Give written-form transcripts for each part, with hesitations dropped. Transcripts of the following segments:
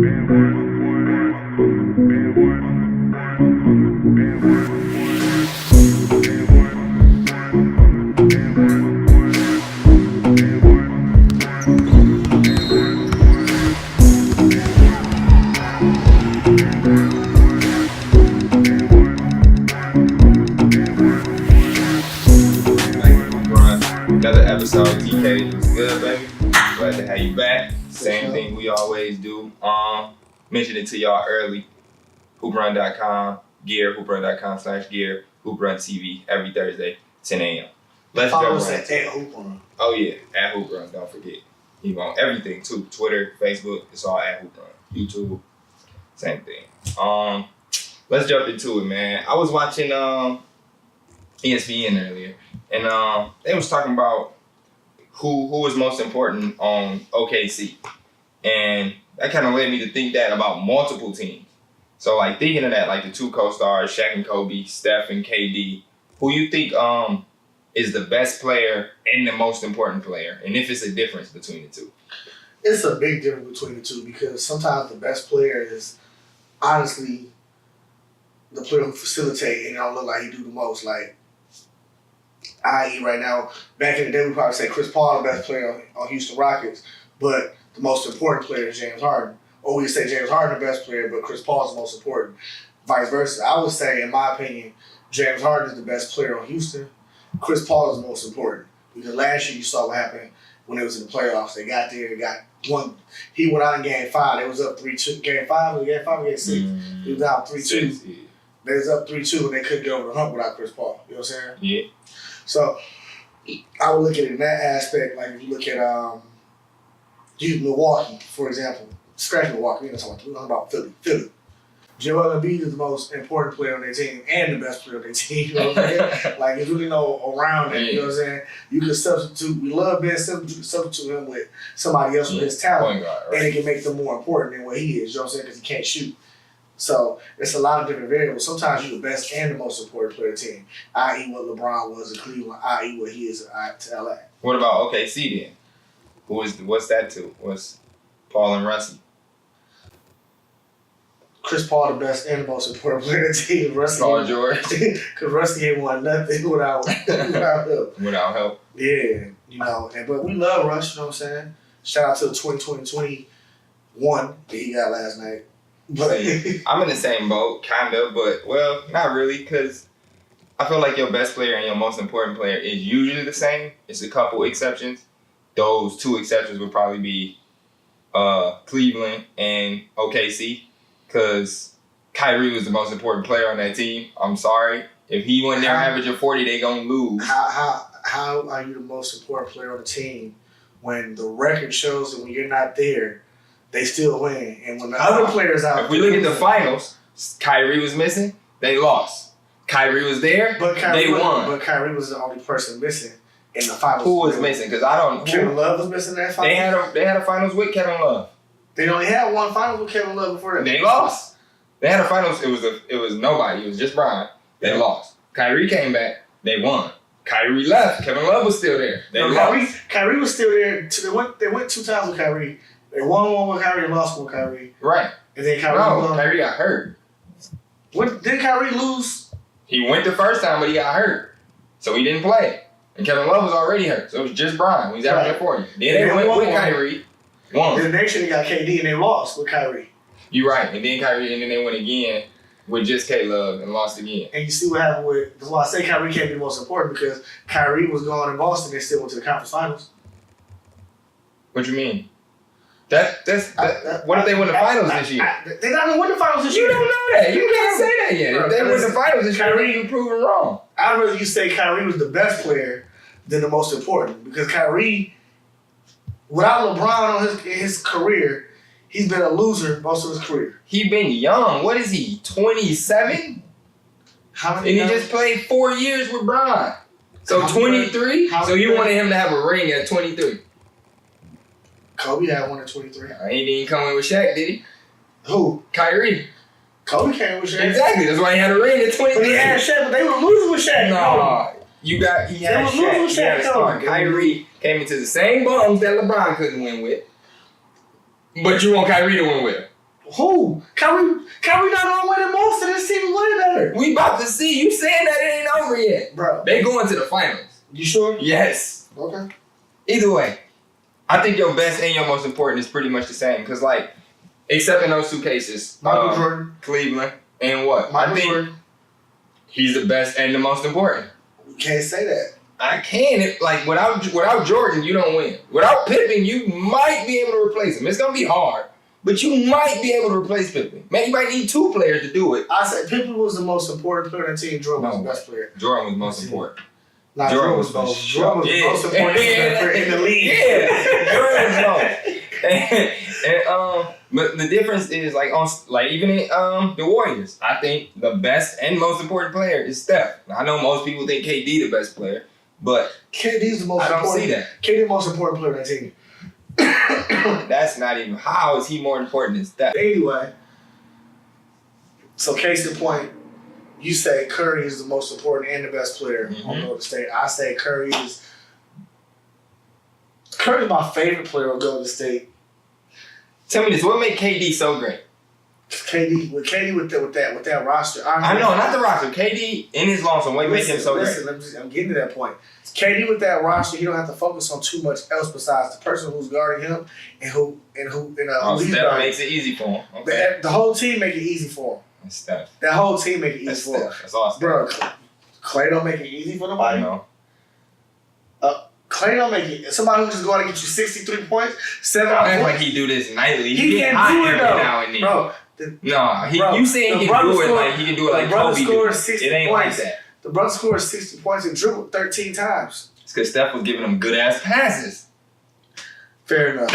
Another episode. TK, what's good, baby? Glad to have you back. Same thing we always do. Mentioned it to y'all early. HoopRun.com, gear, HoopRun.com/gear, HoopRun TV every Thursday, 10 a.m. Let's follow us at HoopRun. Oh yeah, at HoopRun. Don't forget. You know everything too. Twitter, Facebook. It's all at HoopRun. YouTube, same thing. Let's jump into it, man. I was watching ESPN earlier, and they was talking about who was most important on OKC, and that kind of led me to think that about multiple teams. So like thinking of that, like the two co-stars, Shaq and Kobe, Steph and KD, who you think is the best player and the most important player, and if it's a difference between the two? It's a big difference between the two because sometimes the best player is honestly the player who facilitates and don't look like he do the most. Like, i.e. right now, back in the day we probably say Chris Paul the best player on Houston Rockets, but the most important player is James Harden. Or we say James Harden the best player, but Chris Paul is the most important. Vice versa. I would say, in my opinion, James Harden is the best player on Houston. Chris Paul is the most important. Because last year you saw what happened when it was in the playoffs. They got there, got one. He went out in Game 5. They was up 3-2. Game 5 or Game 5 or Game 6? He was down 3-2. Yeah. They was up 3-2 and they couldn't get over the hump without Chris Paul. You know what I'm saying? Yeah. So I would look at it in that aspect. Like if you look at Milwaukee, for example. Scratch Milwaukee, we're talking about Philly. Joel Embiid is the most important player on their team and the best player on their team. You know what I'm saying? Like, there's really no around it. You know what I'm saying? You can substitute. We love Ben Simmons. You can substitute him with somebody else with his talent, guard, right? And it can make them more important than what he is. You know what I'm saying? Because he can't shoot. So it's a lot of different variables. Sometimes you're the best and the most important player on the team, i.e. what LeBron was in Cleveland, i.e. what he is to LA. What about OKC then? What's that to? What's Paul and Rusty? Chris Paul the best and the most important player on the team. Paul George. Because Rusty ain't won nothing without help. Without help. Yeah, you know. But we love Russ, you know what I'm saying? Shout out to the 2021 that he got last night. But I'm in the same boat, kind of, but, well, not really, because I feel like your best player and your most important player is usually the same. It's a couple exceptions. Those two exceptions would probably be Cleveland and OKC. Because Kyrie was the most important player on that team. I'm sorry. If he wasn't there averaging 40, they going to lose. How are you the most important player on the team when the record shows that when you're not there, they still win? And when the other players out... If we look at the finals, Kyrie was missing, they lost. Kyrie was there, they won. But Kyrie was the only person missing in the finals. Who was missing? Because I don't... Kevin Love was missing that finals? They had a finals with Kevin Love. They only had one finals with Kevin Love before that. They lost. They had a finals. It was nobody. It was just Brian. They lost. Kyrie came back. They won. Kyrie left. Kevin Love was still there. They lost. Kyrie was still there. They went 2 times with Kyrie. They won one with Kyrie and lost one with Kyrie. Right. And then Kyrie got hurt. Did Kyrie lose? He went the first time, but he got hurt, so he didn't play. And Kevin Love was already hurt, so it was just Brian. He's averaging 40. Then they went with Kyrie. Won. Then the next year they got KD and they lost with Kyrie. You're right. And then Kyrie, and then they went again with just K-Love and lost again. And you see what happened with... That's why I say Kyrie can't be the most important because Kyrie was gone in Boston. They still went to the conference finals. What you mean? What if they win the finals this year? They're not going to win the finals this year. You don't know that. You can't say that yet. Bro, if they win the finals this year, you're proven wrong. I'd rather you say Kyrie was the best player than the most important because Kyrie... Without LeBron on his career, he's been a loser most of his career. He been young. What is he, 27? How many? And he just played 4 years with Bron. So 23? So you wanted him to have a ring at 23? Kobe had one at 23. He didn't come in with Shaq, did he? Who? Kyrie. Kobe came with Shaq. Exactly. That's why he had a ring at 23. But he had Shaq, but they were losing with Shaq. No. He had Shaq. Kyrie came into the same bums that LeBron couldn't win with. But you want Kyrie to win with him. Who? Kyrie not gonna win it most of this team is way better. We about to see. You saying that it ain't over yet. Bro. They going to the finals. You sure? Yes. Okay. Either way, I think your best and your most important is pretty much the same. Because, like, except in those two cases, Michael Jordan. Cleveland, and what? Michael I think Jordan. he's the best and the most important. You can't say that. I can. Like, without Jordan, you don't win. Without Pippen, you might be able to replace him. It's going to be hard. But you might be able to replace Pippen. Man, you might need two players to do it. I said Pippen was the most important player on the team. Jordan was the best player. Jordan was most important. Nah, Jordan was the most important player in the league. Yeah, Jordan was most. But the difference is even in the Warriors, I think the best and most important player is Steph. Now, I know most people think KD the best player, but KD's the most. I don't important. see that. KD the most important player on the team. That's not even. How is he more important than Steph? Anyway, so case in point, you say Curry is the most important and the best player on Golden State. I say Curry's my favorite player on Golden State. Tell me this: what made KD so great? KD with that roster. I know, not the roster. KD in his lonesome. What makes him so great? I'm getting to that point. KD with that roster, he don't have to focus on too much else besides the person who's guarding him and who he's Steph guarding. makes it easy for him. Okay. The whole team make it easy for him. That's Steph. That whole team make it easy for him. That's awesome. Bro, Clay don't make it easy for nobody. I know. Clay don't make it. Somebody who just go out and get you 63 points, 7 points. Like he do this nightly. He get can hot do it every though, now and then. bro. You saying he can do it like he can do it like Kobe do. It ain't like that. The brother scored 60 points and dribbled 13 times. It's because Steph was giving him good ass passes. Fair enough.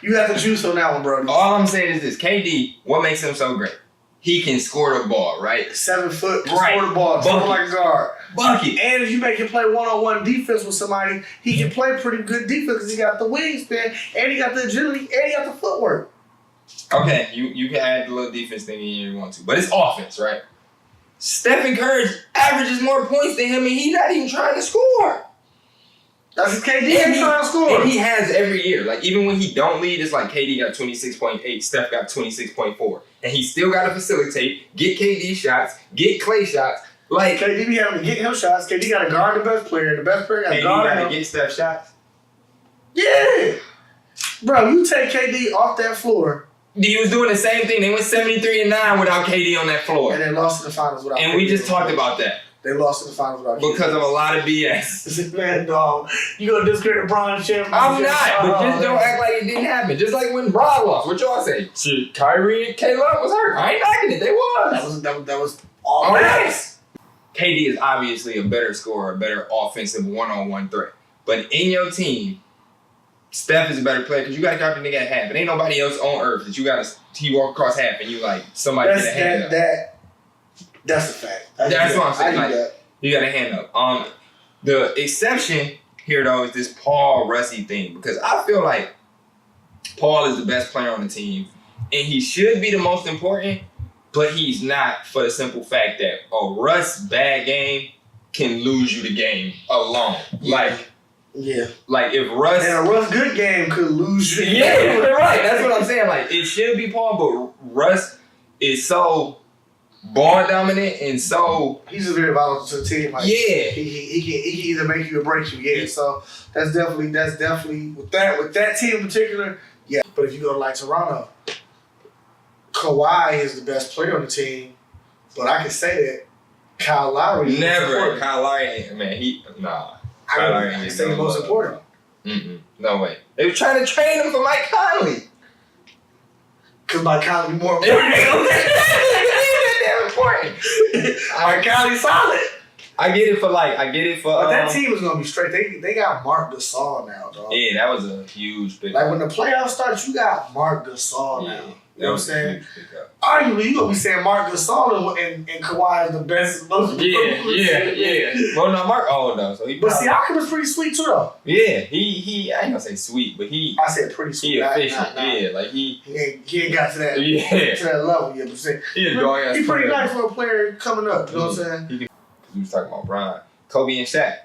You have the juice on that one, bro. All I'm saying is this: KD, what makes him so great? He can score the ball, right? 7 foot, can right. score the ball, dribble like a guard. Bucket. And if you make him play one-on-one defense with somebody, he can play pretty good defense because he got the wingspan, and he got the agility, and he got the footwork. Okay, you can add the little defense thing in if you want to, but it's offense, right? Stephen Curry averages more points than him, and he's not even trying to score. That's his KD ain't trying to score. And he has every year. Like, even when he don't lead, it's like KD got 26.8, Steph got 26.4. And he still got to facilitate, get KD shots, get Clay shots. Like, KD be having to get him shots. KD got to guard the best player. The best player got to guard him. KD got to get Steph shots. Yeah. Bro, you take KD off that floor. He was doing the same thing. They went 73-9 without KD on that floor. And they lost in the finals without KD. And we just talked about that. They lost in the finals without KD. Because of a lot of BS. Man, dog. You gonna discredit Bron's championship? I'm not, but just don't act like it didn't happen. Just like when Bron lost. What y'all say? Shit, Kyrie and K-Love was hurt. I ain't knocking it. They was. That was all nice. KD is obviously a better scorer, a better offensive one-on-one threat. But in your team, Steph is a better player because you got to guard the nigga at half. It ain't nobody else on earth that you got to he walk across half and you like somebody get a hand up. That's a fact. That's what I'm saying. Like, you got a hand up. The exception here though is this Paul Russi thing because I feel like Paul is the best player on the team and he should be the most important, but he's not for the simple fact that a Russ bad game can lose you the game alone. Like if Russ and a Russ good game could lose you. Yeah, right. That's what I'm saying. Like it should be Paul, but Russ is so ball dominant and so he's just very volatile to the team. Like, yeah, he can either make you or break you. Yeah, so that's definitely with that team in particular. Yeah, but if you go to like Toronto, Kawhi is the best player on the team, but I can say that Kyle Lowry never. Kyle Lowry ain't nah. I can say the most important. No way. They were trying to train him for Mike Conley. Because Mike Conley more important. Damn important. Mike Conley's solid. I get it for. But that team is gonna be straight. They got Marc Gasol now, dog. Yeah, that was a huge pick. Like when the playoffs start, you got Marc Gasol now. You know what I'm saying? Arguably, you gonna be saying Marc Gasol and Kawhi is the best. Yeah. Well, no, Mark. Oh no, so he. But Siakam is pretty sweet too, though. Yeah, he. I ain't gonna say sweet, but he. I said pretty sweet. He efficient. Yeah, like he ain't got to that. Yeah. To that level yet. But he's pretty nice for a player coming up. You know what I'm saying? We was talking about Bron, Kobe and Shaq.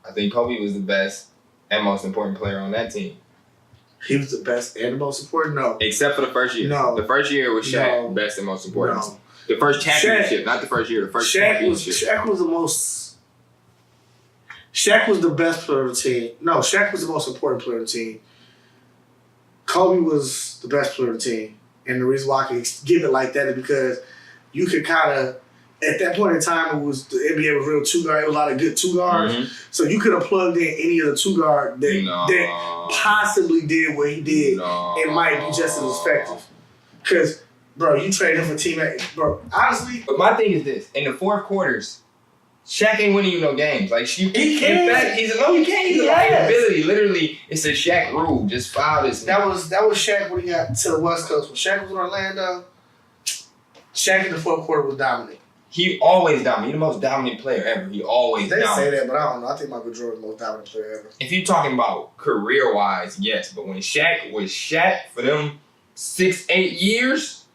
I think Kobe was the best and most important player on that team. He was the best and the most important? No. Except for the first year. No. The first year was Shaq, best and most important. No. The first championship, not the first year, the first championship. Shaq was the most... Shaq was the best player of the team. No, Shaq was the most important player of the team. Kobe was the best player of the team. And the reason why I can give it like that is because you could kind of... At that point in time, the NBA was real two guard. It was a lot of good two guards. Mm-hmm. So you could have plugged in any of the two guard that possibly did what he did and might be just as effective. Because, bro, you trade him for teammate. Bro, honestly. But my thing is this: in the fourth quarters, Shaq ain't winning you no games. Like he can't. In fact, he's a liability. Literally, it's a Shaq rule. Just foul this. That was Shaq when he got to the West Coast. When Shaq was in Orlando, Shaq in the fourth quarter was dominant. He always dominant. He's the most dominant player ever. He always dominant. They say that, but I don't know. I think Michael Jordan was the most dominant player ever. If you're talking about career-wise, yes. But when Shaq was Shaq for them 6-8 years,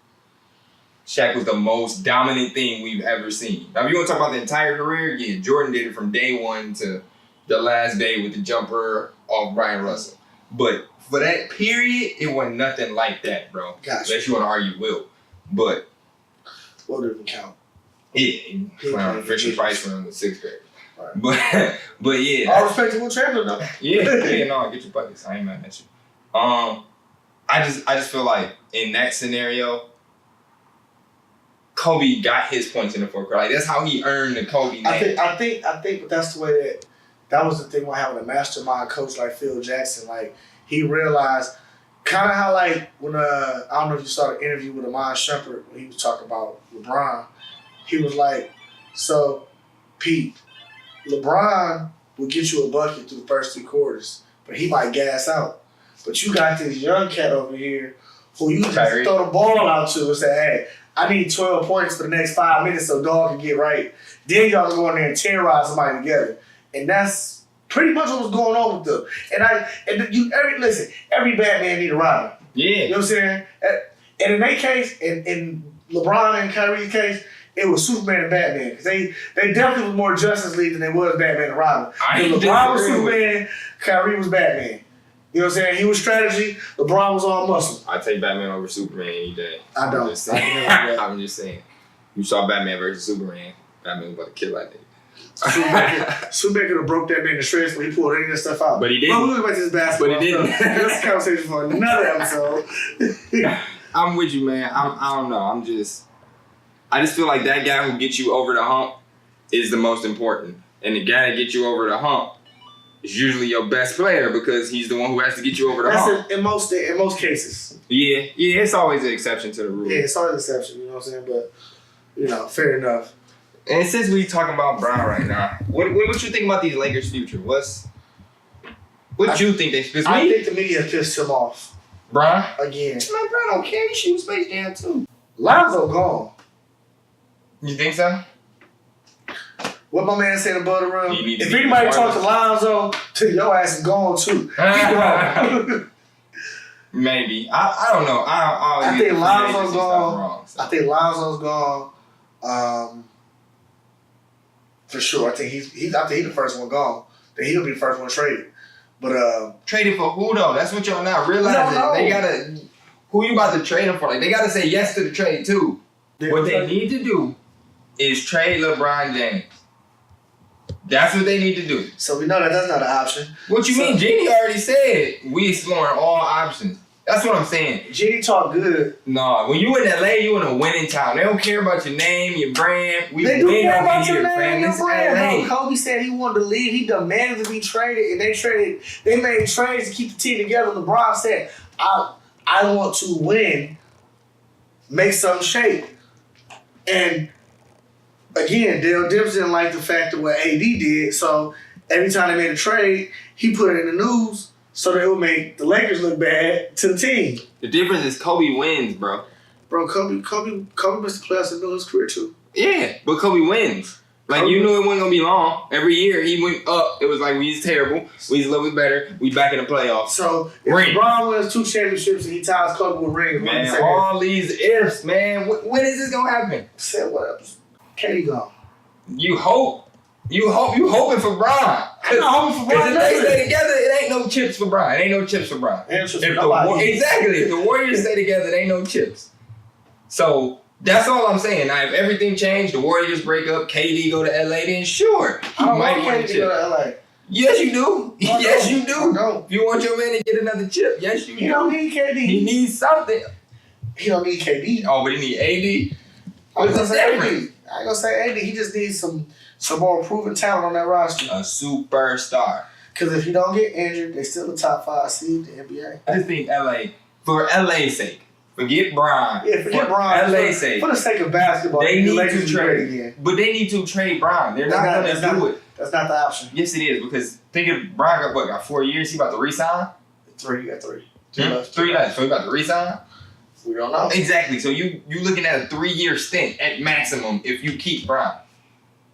Shaq was the most dominant thing we've ever seen. Now, if you want to talk about the entire career, yeah, Jordan did it from day one to the last day with the jumper off Brian Russell. But for that period, it wasn't nothing like that, bro. Gotcha. Unless you want to argue Wilt. But... What didn't count? Yeah, Fisher Price from the sixth grade. Right. But yeah. All respect to Will Chamberlain though. Yeah, no, get your buckets. I ain't mad at you. I just feel like in that scenario, Kobe got his points in the fourth quarter. Like that's how he earned the Kobe name. I think but that's the way that was the thing with having a mastermind coach like Phil Jackson. Like he realized kind of how like when I don't know if you saw the interview with Amon Shumpert when he was talking about LeBron. He was like, so, Pete, LeBron will get you a bucket through the first 3 quarters, but he might gas out. But you got this young cat over here who you just throw the ball out to and say, hey, I need 12 points for the next 5 minutes so dog can get right. Then y'all go in there and terrorize somebody together. And that's pretty much what was going on with them. Every bad man need a Robin. Yeah. You know what I'm saying? And in their case, in LeBron and Kyrie's case, it was Superman and Batman. Because they definitely was more Justice League than they was Batman and Robin. LeBron was Superman, Kyrie was Batman. You know what I'm saying? He was strategy, LeBron was all muscle. I take Batman over Superman any day. I don't. I'm just saying. You saw Batman versus Superman. Batman was about to kill that nigga. Superman could have broke that man to shreds when he pulled any of that stuff out. But he didn't. Well, we'll go back to this basketball. But he didn't. That's a conversation for another episode. I'm with you, man. I don't know. I just feel like that guy who gets you over the hump is the most important. And the guy that gets you over the hump is usually your best player because he's the one who has to get you over the hump. In most cases. Yeah, it's always an exception to the rule. Yeah, it's always an exception, you know what I'm saying? But, fair enough. And since we talking about Brown right now, what you think about these Lakers' future? What you think they... I think the media pissed him off. Brown? Again. Man, Brown don't care. He shoots Space Jam too. Lonzo gone. You think so? What my man said above the room, if anybody talk to Lonzo, your ass is gone too. Maybe. I don't know. I think Lonzo's gone. I think Lonzo's gone. For sure. I think he's the first one gone. Then he'll be the first one traded. But traded for who though? That's what y'all not realizing. No. They gotta who you about to trade him for? Like they gotta say yes to the trade too. What they need to do is trade LeBron James. That's what they need to do. So we know that's not an option. What you mean? Jeannie already said we exploring all options. That's what I'm saying. Jeannie talk good. No, when you in LA, you in a winning town. They don't care about your name, your brand. They do care about your name, your brand. No, Kobe said he wanted to leave. He demanded to be traded, and they made trades to keep the team together. LeBron said, I want to win, make something shake. And again, Dale Dibbs didn't like the fact of what AD did, so every time they made a trade, he put it in the news so that it would make the Lakers look bad to the team. The difference is Kobe wins, bro. Bro, Kobe missed the playoffs in the middle of his career too. Yeah, but Kobe wins. Like, you knew it wasn't going to be long. Every year, he went up. It was like, we was terrible. We was a little bit better. We back in the playoffs. So, if LeBron wins 2 championships and he ties Kobe with rings, man, all these ifs, man. When is this going to happen? Said what? KD gone. You hope. You hoping for Bron. I'm not hoping for Bron. Because if they stay together, it ain't no chips for Brian. Ain't no chips for Brian. Exactly. If the Warriors stay together, there ain't no chips. So that's all I'm saying. Now, if everything changed, the Warriors break up, KD go to LA, then sure, he might want a chip. Go to LA. Yes, you do. Yes, you do. No. If you want your man to get another chip, yes, you do. He don't need KD. He needs something. He don't need KD. Oh, but he need AD. I ain't gonna say AD. He just needs some more proven talent on that roster. A superstar. Because if he don't get injured, they still the top 5 seed in the NBA. I just think LA, for LA's sake, forget Bron. Yeah, forget Bron. LA's sake. For the sake of basketball, they need to trade again. But they need to trade Bron. They're not going to do it. That's not the option. Yes, it is. Because think of Bron got 4 years. He about to re-sign? 3. You got 3. 3 left. So he about to re-sign? We don't know. Exactly. So you looking at a 3-year stint at maximum if you keep Bron.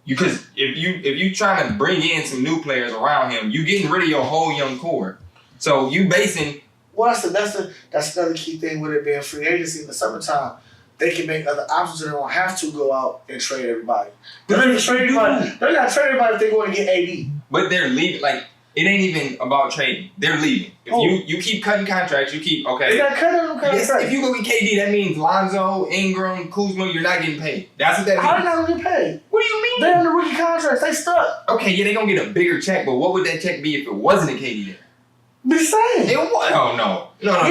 Because if you trying to bring in some new players around him, you getting rid of your whole young core. So you basing. Well, that's another key thing with it being free agency in the summertime. They can make other options and they don't have to go out and trade everybody. They're not trade everybody. They're not trade everybody if they going to get AD. But they're leaving. Like, it ain't even about trading. They're leaving. If you keep cutting contracts, you keep They got cutting them contracts. If you go get KD, that means Lonzo, Ingram, Kuzma, you're not getting paid. That's what that means. How they not gonna get paid? What do you mean? They're on the rookie contracts. They stuck. Okay, yeah, they gonna get a bigger check, but what would that check be if it wasn't a KD there? Be the same. It was. Oh no. No.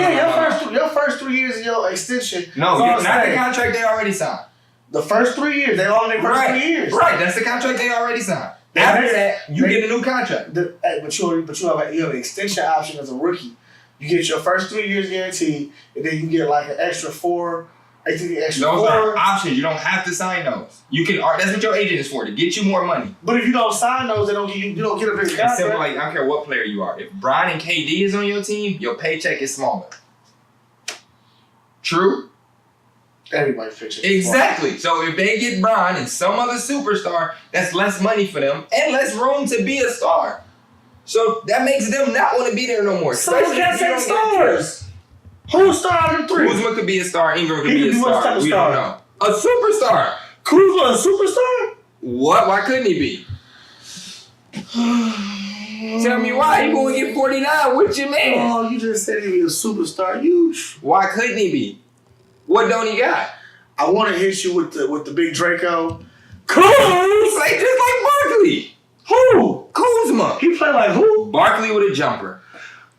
Your first 3 years of your extension. No, not the contract they already signed. The first 3 years, they all in their first 3 years. Right, that's the contract they already signed. After that, you get a new contract. But you have an extension option as a rookie. You get your first 3 years guaranteed, and then you get like an extra 4. I think Those are options. You don't have to sign those. You can. That's what your agent is for, to get you more money. But if you don't sign those, they don't give you don't get a big contract. It's simple. Like, I don't care what player you are. If Bron and KD is on your team, your paycheck is smaller. True. Everybody's paycheck. Exactly. So if they get Bron and some other superstar, that's less money for them and less room to be a star. So that makes them not want to be there no more. Some can't take stars. Who's star out of the 3? Kuzma could be a star. Ingram could be a star. We don't know. A superstar. Kuzma a superstar? What? Why couldn't he be? Tell me why. He going to get 49 with your man. Oh, you just said he'd be a superstar. Why couldn't he be? What don't he got? I want to hit you with the big Draco. He played just like Barkley. Who? Kuzma. He played like who? Barkley with a jumper.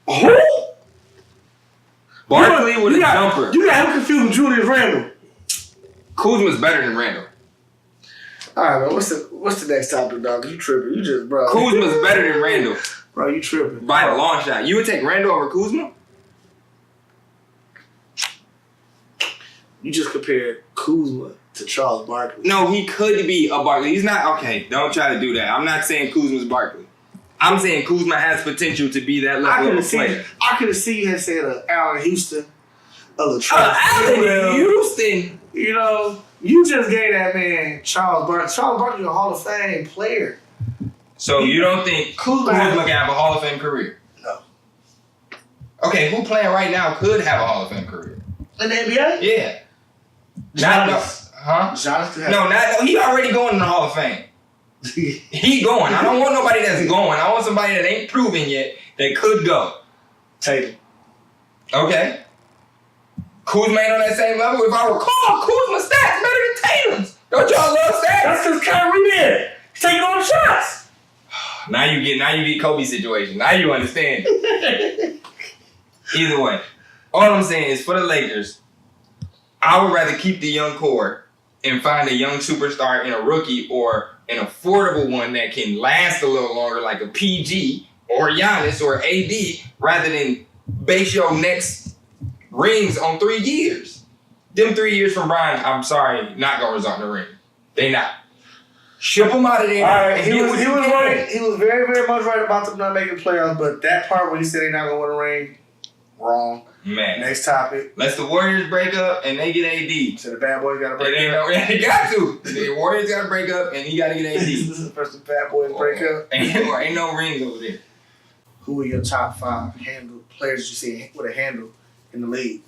Who? Barkley with a jumper. You got him confused with Julius Randle. Kuzma's better than Randle. All right, man. What's the next topic, dog? You tripping? You just, bro. Kuzma's better than Randle. Bro, you tripping? By a long shot. You would take Randle over Kuzma? You just compared Kuzma to Charles Barkley. No, he could be a Barkley. He's not. Okay, don't try to do that. I'm not saying Kuzma's Barkley. I'm saying Kuzma has potential to be that level of player. I could have seen you had said Allen Houston, a Latrell. Allen Houston. You know, you just gave that man Charles Barkley. Charles Barkley a Hall of Fame player. So you don't think Kuzma can have a Hall of Fame career? No. Okay, who playing right now could have a Hall of Fame career? In the NBA? Yeah. Giannis. Giannis? No, he already going in the Hall of Fame. He going. I don't want nobody that's going. I want somebody that ain't proven yet that could go. Tatum. Okay. Kuzma ain't on that same level. If I recall, Kuzma's stats better than Tatum's. Don't y'all love stats? That's because Kyrie there. He's taking all the shots. Now you get Kobe's situation. Now you understand. Either way, all I'm saying is for the Lakers, I would rather keep the young core and find a young superstar in a rookie or an affordable one that can last a little longer, like a PG or Giannis or AD, rather than base your next rings on 3 years. Them 3 years from Brian, I'm sorry, not gonna result in a ring. They not. Ship them out of there. All right, he was right. He was very, very much right about them not making playoffs, but that part where he said they're not gonna win a ring, wrong. Man. Next topic. Let's the Warriors break up and they get AD. So the bad boys gotta break up. They got to. The Warriors gotta break up and he gotta get AD. This is the first the bad boys break up. Ain't no rings over there. Who are your top 5 handle players you see with a handle in the league?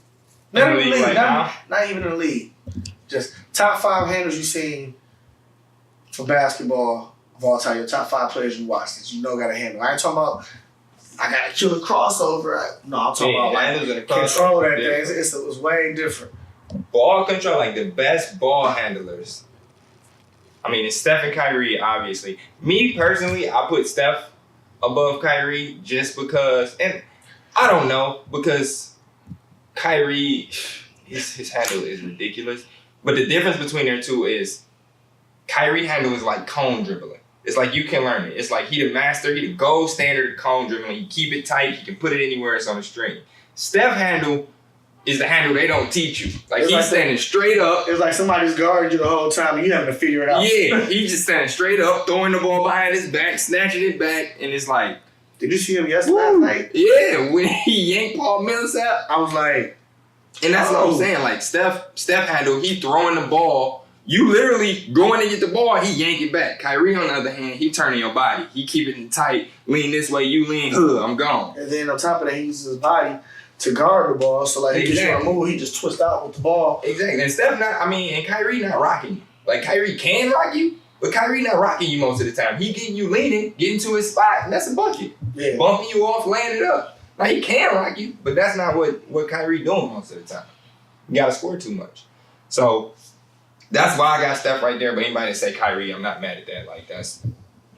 Not in the league right now? Not even in the league. Just top 5 handles you seen for basketball of all time. Your top 5 players you watch that you know got a handle. I ain't talking about I gotta kill the crossover. I'm talking about handles and control that thing. It was way different. Ball control, like the best ball handlers. I mean, it's Steph and Kyrie, obviously. Me personally, I put Steph above Kyrie just because, and I don't know, because Kyrie, his handle is ridiculous. But the difference between their two is Kyrie handle is like cone dribbling. It's like you can learn it. It's like he the master, he the gold standard cone dribbling. He keep it tight, he can put it anywhere, it's on the string. Steph handle is the handle they don't teach you. Like he's standing straight up. It's like somebody's guarding you the whole time and you having to figure it out. Yeah, he's just standing straight up, throwing the ball behind his back, snatching it back, and it's like, did you see him last night? Yeah, when he yanked Paul Millsap, I was like, and that's what I'm saying. Like Steph handle, he throwing the ball. You literally going to get the ball, he yank it back. Kyrie, on the other hand, he turning your body. He keep it tight, lean this way, you lean, I'm gone. And then on top of that, he uses his body to guard the ball. So like he just want to move, he just twist out with the ball. Exactly. And Steph and Kyrie not rocking you. Like Kyrie can rock you, but Kyrie not rocking you most of the time. He getting you leaning, getting to his spot, and that's a bucket. Yeah. Bumping you off, laying it up. Now he can rock you, but that's not what Kyrie doing most of the time. You gotta score too much. So that's why I got Steph right there. But anybody that say Kyrie, I'm not mad at that. Like that's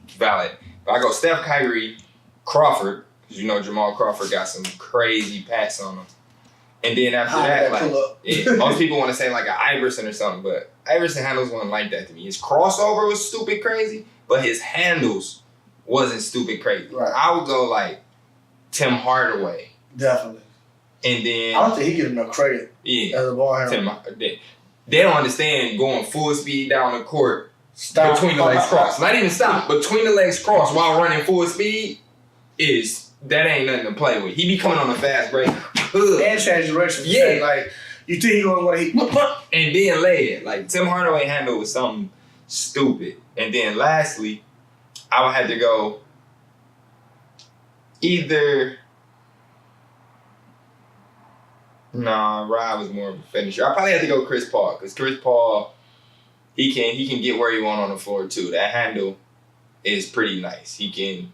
valid. But I go Steph, Kyrie, Crawford, because you know Jamal Crawford got some crazy pats on him. And then after that, like most people want to say like an Iverson or something, but Iverson handles wasn't like that to me. His crossover was stupid crazy, but his handles wasn't stupid crazy. Right. I would go like Tim Hardaway. Definitely. And then I don't think he gets enough credit. Yeah. As a ball handler. They don't understand going full speed down the court Stop. between the legs cross. Not even stop, between the legs cross while running full speed that ain't nothing to play with. He be coming on a fast break. And change direction. Yeah. Like you think he gonna hit and then lay it. Like Tim Hardaway handle was something stupid. And then lastly, I would have to go either. Nah, Rob was more of a finisher. I probably have to go Chris Paul, because Chris Paul, he can get where he want on the floor too. That handle is pretty nice. It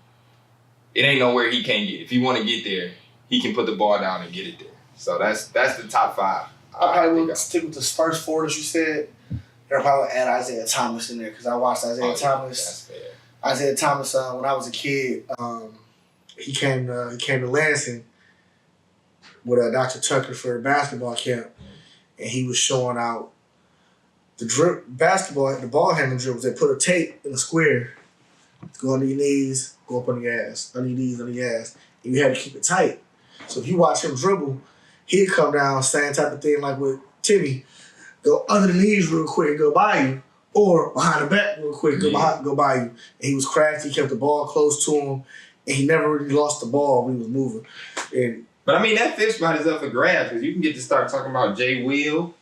ain't nowhere he can't get. If he want to get there, he can put the ball down and get it there. So that's the top five. I probably would stick with the first four that you said. I'll probably add Isaiah Thomas in there because I watched Isaiah Thomas. That's fair. Isaiah Thomas, when I was a kid, he came to Lansing with Dr. Tucker for a basketball camp, and he was showing out the ball handling dribbles. They put a tape in a square, go under your knees, go up on your ass, under your knees, under your ass, and you had to keep it tight. So if you watch him dribble, he'd come down, same type of thing like with Timmy, go under the knees real quick, go by you, or behind the back real quick, go by you. And he was crafty, he kept the ball close to him, and he never really lost the ball when he was moving. But I mean, that fifth spot is up for grabs because you can get to start talking about Jay Will.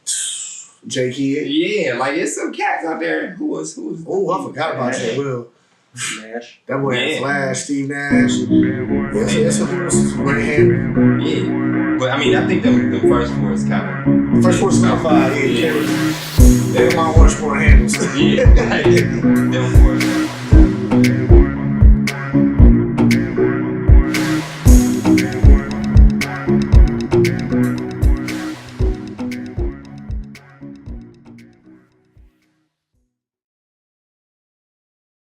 Jay Kidd. Yeah, like it's some cats out there. Who was? Oh, I forgot about Jay Will. Nash. That boy had Flash, Steve Nash. Yes, great hand. Yeah. But I mean, I think the first four is kind of. First four is about 5. Yeah. They're my worst four handles. Yeah. Them four.